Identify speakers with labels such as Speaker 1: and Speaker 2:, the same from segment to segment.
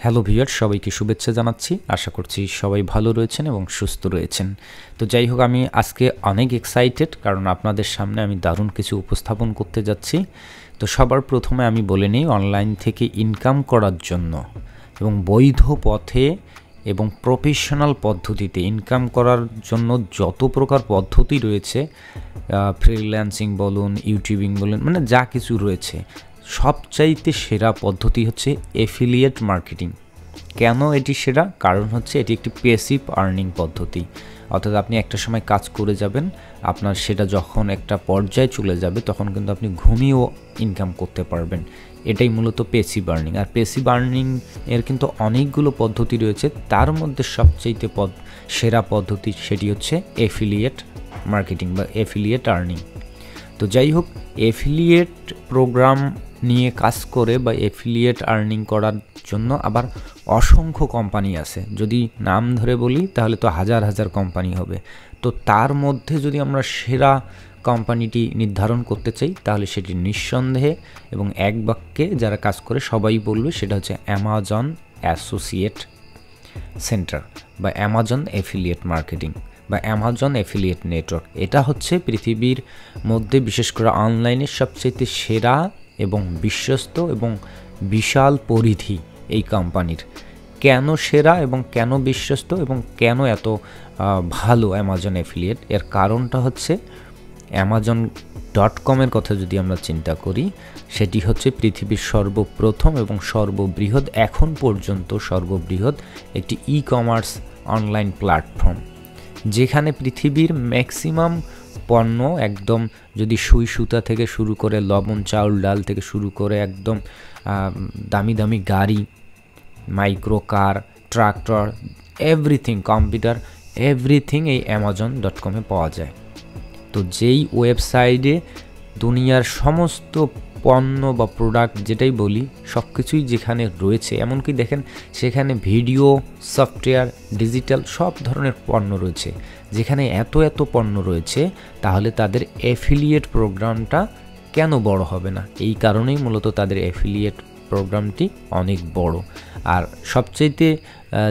Speaker 1: Hello viewers, সবাইকে শুভেচ্ছা জানাচ্ছি। আশা করছি সবাই ভালো রয়েছেন এবং সুস্থ রয়েছেন। তো যাই হোক, আমি আজকে অনেক এক্সাইটেড, কারণ আপনাদের সামনে আমি দারুণ কিছু উপস্থাপন করতে যাচ্ছি। তো সবার প্রথমে আমি বলে নিই, অনলাইন থেকে ইনকাম করার জন্য এবং বৈধ পথে এবং প্রফেশনাল পদ্ধতিতে ইনকাম করার জন্য যত প্রকার পদ্ধতি রয়েছে, ফ্রিল্যান্সিং বলুন, ইউটিউবিং বলুন, মানে যা কিছু রয়েছে, সবচাইতে সেরা পদ্ধতি হচ্ছে এফিলিয়েট মার্কেটিং। কেন এটি সেরা? কারণ হচ্ছে এটি একটি প্যাসিভ আর্নিং পদ্ধতি। অর্থাৎ আপনি একটা সময় কাজ করে যাবেন, আপনার সেটা যখন একটা পর্যায়ে চলে যাবে তখন কিন্তু আপনি ঘুমিয়েও ইনকাম করতে পারবেন। এটাই মূলত প্যাসিভ আর্নিং। আর প্যাসিভ আর্নিং এর কিন্তু অনেকগুলো পদ্ধতি রয়েছে, তার মধ্যে সবচাইতে সেরা পদ্ধতি সেটি হচ্ছে এফিলিয়েট মার্কেটিং বা এফিলিয়েট আর্নিং। তো যাই হোক, এফিলিয়েট প্রোগ্রাম নিয়ে কাজ করে বা এফিলিয়েট আর্নিং করার জন্য আবার অসংখ্য কোম্পানি আছে। যদি নাম ধরে বলি তাহলে তো হাজার হাজার কোম্পানি হবে। তো তার মধ্যে যদি আমরা সেরা কোম্পানিটি নির্ধারণ করতে চাই তাহলে সেটি নিঃসন্দেহে এবং এক বাক্যে যারা কাজ করে সবাই বলবে সেটা হচ্ছে অ্যামাজন অ্যাসোসিয়েট সেন্টার বা অ্যামাজন এফিলিয়েট মার্কেটিং বা অ্যামাজন এফিলিয়েট নেটওয়ার্ক। এটা হচ্ছে পৃথিবীর মধ্যে বিশেষ করে অনলাইনের সবচেয়ে সেরা এবং বিশ্বস্ত এবং বিশাল পরিধি এই কোম্পানির। কেন সেরা এবং কেন বিশ্বস্ত এবং কেন এত ভালো অ্যামাজন এফিলিয়েট? এর কারণটা হচ্ছে Amazon.com-এর কথা যদি আমরা চিন্তা করি, সেটি হচ্ছে পৃথিবীর সর্বপ্রথম এবং সর্ববৃহৎ, এখন পর্যন্ত সর্ববৃহৎ একটি ই কমার্স অনলাইন প্ল্যাটফর্ম, যেখানে পৃথিবীর ম্যাক্সিমাম পণ্য, একদম যদি সুই সুতা থেকে শুরু করে লবণ চাউল ডাল থেকে শুরু করে একদম দামি দামি গাড়ি, মাইক্রো কার, ট্রাক্টর, এভরিথিং, কম্পিউটার, এভরিথিং এই Amazon.com-এ পাওয়া যায়। তো যেই ওয়েবসাইটে দুনিয়ার সমস্ত পণ্য বা প্রোডাক্ট যেটাই বলি সব কিছুই যেখানে রয়েছে, এমনকি দেখেন সেখানে ভিডিও, সফটওয়্যার, ডিজিটাল সব ধরনের পণ্য রয়েছে। যেখানে এত এত পণ্য রয়েছে, তাহলে তাদের এফিলিয়েট প্রোগ্রামটা কেন বড় হবে না? এই কারণেই মূলত তাদের এফিলিয়েট প্রোগ্রামটি অনেক বড়। আর সবচাইতে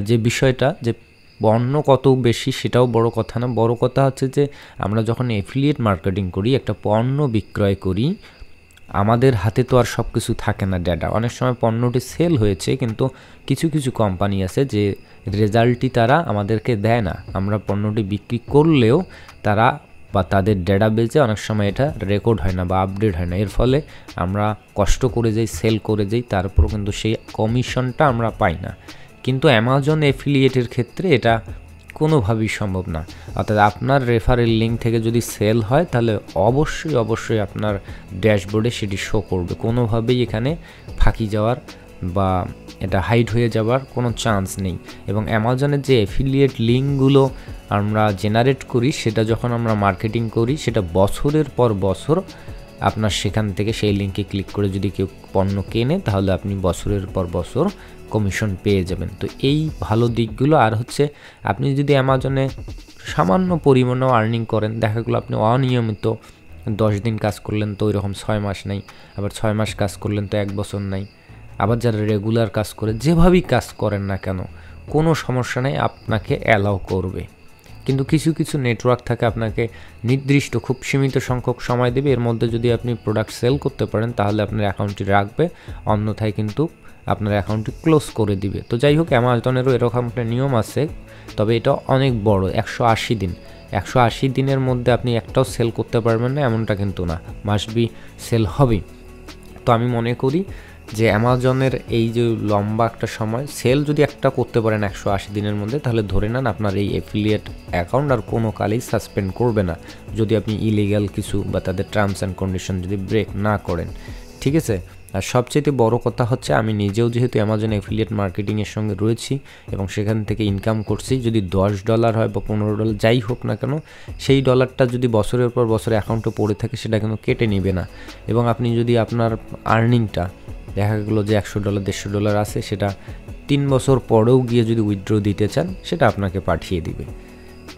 Speaker 1: যে বিষয়টা, যে পণ্য কত বেশি সেটাও বড় কথা না, বড় কথা হচ্ছে যে আমরা যখন এফিলিয়েট মার্কেটিং করি, একটা পণ্য বিক্রয় করি, আমাদের হাতে তো আর সব কিছু থাকে না ডেটা। অনেক সময় পণ্যটি সেল হয়েছে, কিন্তু কিছু কিছু কোম্পানি আছে যে রেজাল্টটি তারা আমাদেরকে দেয় না। আমরা পণ্যটি বিক্রি করলেও তারা বা তাদের ডেটাবেজে অনেক সময় এটা রেকর্ড হয় না বা আপডেট হয় না। এর ফলে আমরা কষ্ট করে যাই, সেল করে যাই, তারপরও কিন্তু সেই কমিশনটা আমরা পাই না। কিন্তু অ্যামাজন এফিলিয়েটের ক্ষেত্রে এটা কোনোভাবেই সম্ভব না। অর্থাৎ আপনার রেফারেল লিঙ্ক থেকে যদি সেল হয় তাহলে অবশ্যই অবশ্যই আপনার ড্যাশবোর্ডে সেটি শো করবে। কোনোভাবেই এখানে ফাঁকি যাওয়ার বা এটা হাইড হয়ে যাওয়ার কোনো চান্স নেই। এবং অ্যামাজনের যে এফিলিয়েট লিঙ্কগুলো আমরা জেনারেট করি, সেটা যখন আমরা মার্কেটিং করি, সেটা বছরের পর বছর আপনার সেখান থেকে সেই লিঙ্কে ক্লিক করে যদি কেউ পণ্য কেনে, তাহলে আপনি বছরের পর বছর কমিশন পেয়ে যাবেন। তো এই ভালো দিকগুলো। আর হচ্ছে আপনি যদি অ্যামাজনে সামান্য পরিমাণেও আর্নিং করেন, দেখা গেলো আপনি অনিয়মিত 10 দিন কাজ করলেন তো ওই রকম 6 মাস নেই, আবার 6 মাস কাজ করলেন তো 1 বছর নাই, আবার যারা রেগুলার কাজ করে, যেভাবেই কাজ করেন না কেন কোনো সমস্যা নেই, আপনাকে অ্যালাউ করবে। কিন্তু কিছু কিছু নেটওয়ার্ক থাকে আপনাকে নির্দিষ্ট খুব সীমিত সংখ্যক সময় দেবে, এর মধ্যে যদি আপনি প্রোডাক্ট সেল করতে পারেন তাহলে আপনার অ্যাকাউন্টটি রাখবে, অন্যথায় কিন্তু আপনার অ্যাকাউন্টটি ক্লোজ করে দিবে। তো যাই হোক, অ্যামাজনেরও এরকম একটা নিয়ম আছে, তবে এটা অনেক বড়, 180 দিন। 180 দিনের মধ্যে আপনি একটাও সেল করতে পারবেন না এমনটা কিন্তু না, মাস্ট বি সেল হবেই। তো আমি মনে করি যে অ্যামাজনের এই যে লম্বা একটা সময় সেল যদি একটা করতে পারেন 180 দিনের মধ্যে, তাহলে ধরে নেন আপনার এই এফিলিয়েট অ্যাকাউন্ট আর কোনো কালেই সাসপেন্ড করবে না, যদি আপনি ইলিগাল কিছু বা তাদের টার্মস অ্যান্ড কন্ডিশন যদি ব্রেক না করেন। ঠিক আছে? আর সবচেয়ে বড় কথা হচ্ছে, আমি নিজেও যেহেতু অ্যামাজন এফিলিয়েট মার্কেটিংয়ের সঙ্গে রয়েছি এবং সেখান থেকে ইনকাম করছি, যদি $10 হয় বা $15 যাই হোক না কেন, সেই ডলারটা যদি বছরের পর বছর অ্যাকাউন্টে পড়ে থাকে সেটা কিন্তু কেটে নেবে না। এবং আপনি যদি আপনার আর্নিংটা দেখা গেলো যে $100 $150 আছে, সেটা 3 বছর পরেও গিয়ে যদি উইথড্র দিতে চান, সেটা আপনাকে পাঠিয়ে দিবে।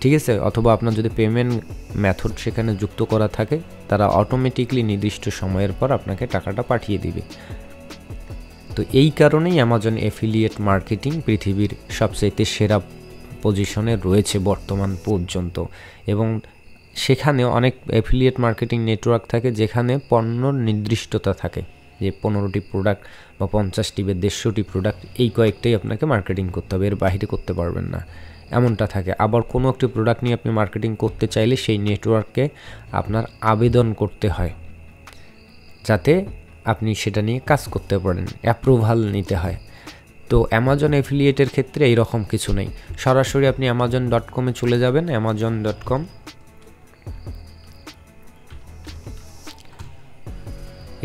Speaker 1: ঠিক আছে? অথবা আপনার যদি পেমেন্ট মেথড সেখানে যুক্ত করা থাকে, তারা অটোমেটিকলি নির্দিষ্ট সময়ের পর আপনাকে টাকাটা পাঠিয়ে দিবে। তো এই কারণেই অ্যামাজন অ্যাফিলিয়েট মার্কেটিং পৃথিবীর সবচাইতে সেরা পজিশনে রয়েছে বর্তমান পর্যন্ত। এবং সেখানে অনেক অ্যাফিলিয়েট মার্কেটিং নেটওয়ার্ক থাকে যেখানে পণ্যর নির্দিষ্টতা থাকে, যে 15টি প্রোডাক্ট বা 50টি বা 150টি প্রোডাক্ট, এই কয়েকটাই আপনাকে মার্কেটিং করতে হবে, এর বাইরে করতে পারবেন না, এমনটা থাকে। আবার কোনো একটি প্রোডাক্ট নিয়ে আপনি মার্কেটিং করতে চাইলে সেই নেটওয়ার্ককে আপনার আবেদন করতে হয় যাতে আপনি সেটা নিয়ে কাজ করতে পারেন, অ্যাপ্রুভাল নিতে হয়। তো অ্যামাজন অ্যাফিলিয়েটের ক্ষেত্রে এইরকম কিছু নেই। সরাসরি আপনি amazon.com-এ চলে যাবেন, amazon.com,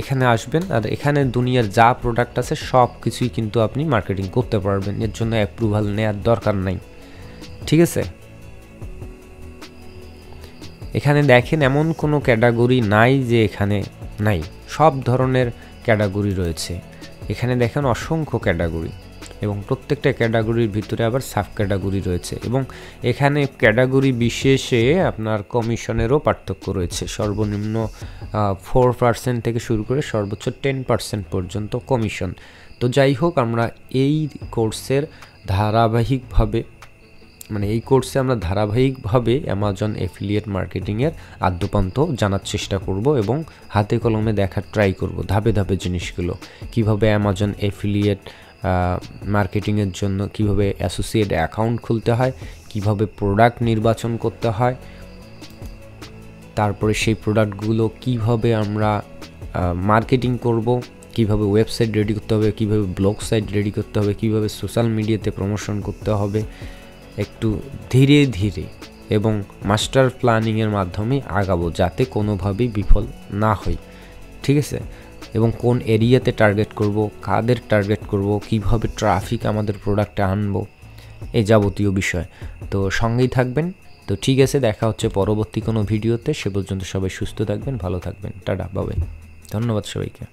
Speaker 1: এখানে আসবেন, আর এখানে দুনিয়ার যা প্রোডাক্ট আছে সব কিছুই কিন্তু আপনি মার্কেটিং করতে পারবেন, এর জন্য অ্যাপ্রুভাল নেওয়ার দরকার নাই, ঠিক আছে। এখানে দেখেন এমন কোনো ক্যাটাগরি নাই যে এখানে নাই, সব ধরনের ক্যাটাগরি রয়েছে। এখানে দেখেন অসংখ্য ক্যাটাগরি, এবং প্রত্যেকটা ক্যাটাগরির ভিতরে আবার সাব ক্যাটাগরি রয়েছে, এবং এখানে ক্যাটাগরি বিশেষে আপনার কমিশনেরও পার্থক্য রয়েছে। সর্বনিম্ন 4% থেকে শুরু করে সর্বোচ্চ 10% পর্যন্ত কমিশন। তো যাই হোক, আমরা এই কোর্সে আমরা ধারাবাহিকভাবে অ্যামাজন অ্যাফিলিয়েট মার্কেটিংয়ের আদ্যোপান্ত জানার চেষ্টা করব এবং হাতে কলমে দেখার ট্রাই করব ধাপে ধাপে জিনিসগুলো, কিভাবে অ্যামাজন অ্যাফিলিয়েট মার্কেটিংয়ের জন্য কিভাবে অ্যাসোসিয়েট অ্যাকাউন্ট খুলতে হয়, কিভাবে প্রোডাক্ট নির্বাচন করতে হয়, তারপরে সেই প্রোডাক্টগুলো কিভাবে আমরা মার্কেটিং করব, কিভাবে ওয়েবসাইট রেডি করতে হবে, কিভাবে ব্লগ সাইট রেডি করতে হবে, কিভাবে সোশ্যাল মিডিয়াতে প্রমোশন করতে হবে, একটু ধীরে ধীরে এবং মাস্টার প্ল্যানিংয়ের মাধ্যমে আগাবো যাতে কোনোভাবেই বিফল না হই, ঠিক আছে। এবং কোন এরিয়াতে টার্গেট করব, কাদের টার্গেট করব, কিভাবে ট্রাফিক আমাদের প্রোডাক্টে আনবো, এই যাবতীয় বিষয়। তো সঙ্গেই থাকবেন। তো ঠিক আছে, দেখা হচ্ছে পরবর্তী কোনো ভিডিওতে। সে পর্যন্ত সবাই সুস্থ থাকবেন, ভালো থাকবেন, টাটা, বাই। ধন্যবাদ সবাইকে।